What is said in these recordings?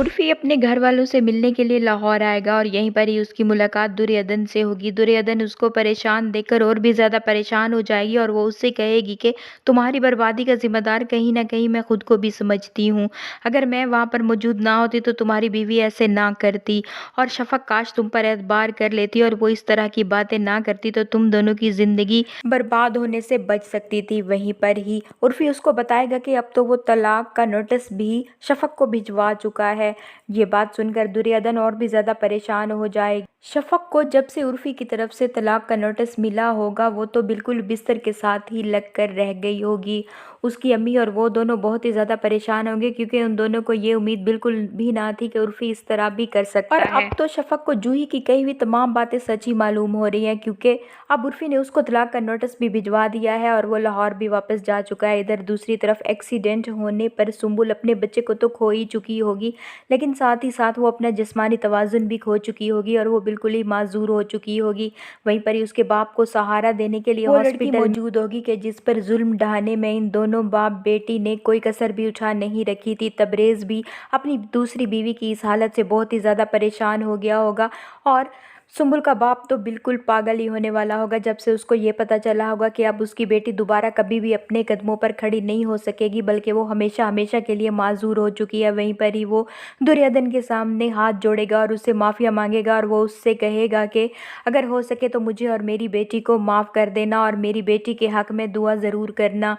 उर्फी अपने घर वालों से मिलने के लिए लाहौर आएगा और यहीं पर ही उसकी मुलाकात दुर्योधन से होगी। दुर्योधन उसको परेशान देखकर और भी ज़्यादा परेशान हो जाएगी और वो उससे कहेगी कि तुम्हारी बर्बादी का ज़िम्मेदार कहीं न कहीं मैं खुद को भी समझती हूँ। अगर मैं वहाँ पर मौजूद ना होती तो तुम्हारी बीवी ऐसे ना करती और शफ़क़ काश तुम पर एतबार कर लेती और वो इस तरह की बातें ना करती तो तुम दोनों की ज़िंदगी बर्बाद होने से बच सकती थी। वहीं पर ही उर्फी उसको बताएगा कि अब तो वो तलाक का नोटिस भी शफ़क़ को भिजवा चुका है। ये बात सुनकर दुर्योधन और भी ज्यादा परेशान हो जाएगा। शफ़क़ को जब से उर्फी की तरफ से तलाक का नोटिस मिला होगा वो तो बिल्कुल बिस्तर के साथ ही लग कर रह गई होगी। उसकी अम्मी और वो दोनों बहुत ही ज़्यादा परेशान होंगे क्योंकि उन दोनों को ये उम्मीद बिल्कुल भी ना थी कि उर्फी इस तरह भी कर सकता है। और अब तो शफ़क़ को जूही की कही हुई तमाम बातें सच्ची मालूम हो रही हैं क्योंकि अब उर्फी ने उसको तलाक का नोटिस भी भिजवा दिया है और वो लाहौर भी वापस जा चुका है। इधर दूसरी तरफ एक्सीडेंट होने पर सुंबुल अपने बच्चे को तो खो ही चुकी होगी, लेकिन साथ ही साथ वो अपना जिस्मानी तवाज़ुन भी खो चुकी होगी और वो बिल्कुल ही माजूर हो चुकी होगी। वहीं पर ही उसके बाप को सहारा देने के लिए वो लड़की मौजूद होगी कि जिस पर जुल्म ढाने में इन दोनों बाप बेटी ने कोई कसर भी उठा नहीं रखी थी। तबरेज़ भी अपनी दूसरी बीवी की इस हालत से बहुत ही ज़्यादा परेशान हो गया होगा और सुंबुल का बाप तो बिल्कुल पागल ही होने वाला होगा जब से उसको ये पता चला होगा कि अब उसकी बेटी दोबारा कभी भी अपने कदमों पर खड़ी नहीं हो सकेगी, बल्कि वो हमेशा हमेशा के लिए माजूर हो चुकी है। वहीं पर ही वो दुर्योधन के सामने हाथ जोड़ेगा और उससे माफ़िया मांगेगा और वो उससे कहेगा कि अगर हो सके तो मुझे और मेरी बेटी को माफ़ कर देना और मेरी बेटी के हक में दुआ ज़रूर करना।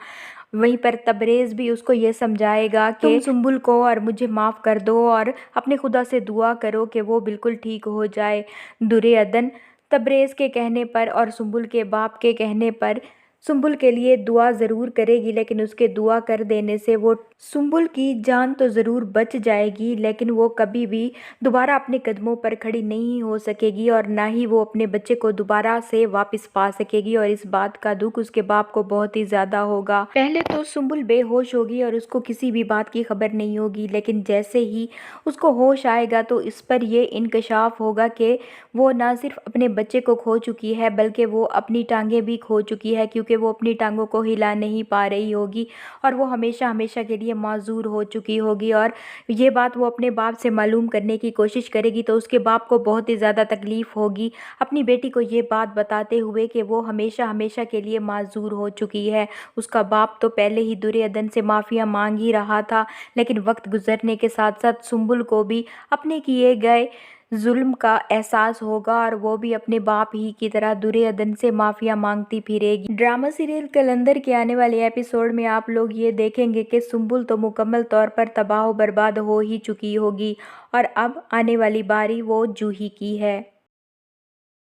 वहीं पर तबरेज़ भी उसको ये समझाएगा कि तुम सुंबुल को और मुझे माफ़ कर दो और अपने खुदा से दुआ करो कि वो बिल्कुल ठीक हो जाए। दुर्योधन तबरेज़ के कहने पर और सुंबुल के बाप के कहने पर सुंबुल के लिए दुआ ज़रूर करेगी, लेकिन उसके दुआ कर देने से वो सुंबुल की जान तो ज़रूर बच जाएगी, लेकिन वो कभी भी दोबारा अपने कदमों पर खड़ी नहीं हो सकेगी और ना ही वो अपने बच्चे को दोबारा से वापस पा सकेगी। और इस बात का दुख उसके बाप को बहुत ही ज़्यादा होगा। पहले तो सुंबुल बेहोश होगी और उसको किसी भी बात की खबर नहीं होगी, लेकिन जैसे ही उसको होश आएगा तो इस पर यह इंकशाफ होगा कि वो ना सिर्फ अपने बच्चे को खो चुकी है बल्कि वो अपनी टांगें भी खो चुकी है, क्योंकि वो अपनी टांगों को हिला नहीं पा रही होगी और वो हमेशा हमेशा के लिए माजूर हो चुकी होगी। और ये बात वो अपने बाप से मालूम करने की कोशिश करेगी तो उसके बाप को बहुत ही ज़्यादा तकलीफ़ होगी अपनी बेटी को ये बात बताते हुए कि वो हमेशा हमेशा के लिए माजूर हो चुकी है। उसका बाप तो पहले ही दुर्योधन से माफ़िया मांग ही रहा था, लेकिन वक्त गुजरने के साथ साथ सुंबुल को भी अपने किए गए जुल्म का एहसास होगा और वो भी अपने बाप ही की तरह दुर्योधन से माफिया मांगती फिरेगी। ड्रामा सीरियल कलंदर के आने वाले एपिसोड में आप लोग ये देखेंगे कि सुंबुल तो मुकम्मल तौर पर तबाह बर्बाद हो ही चुकी होगी और अब आने वाली बारी वो जूही की है।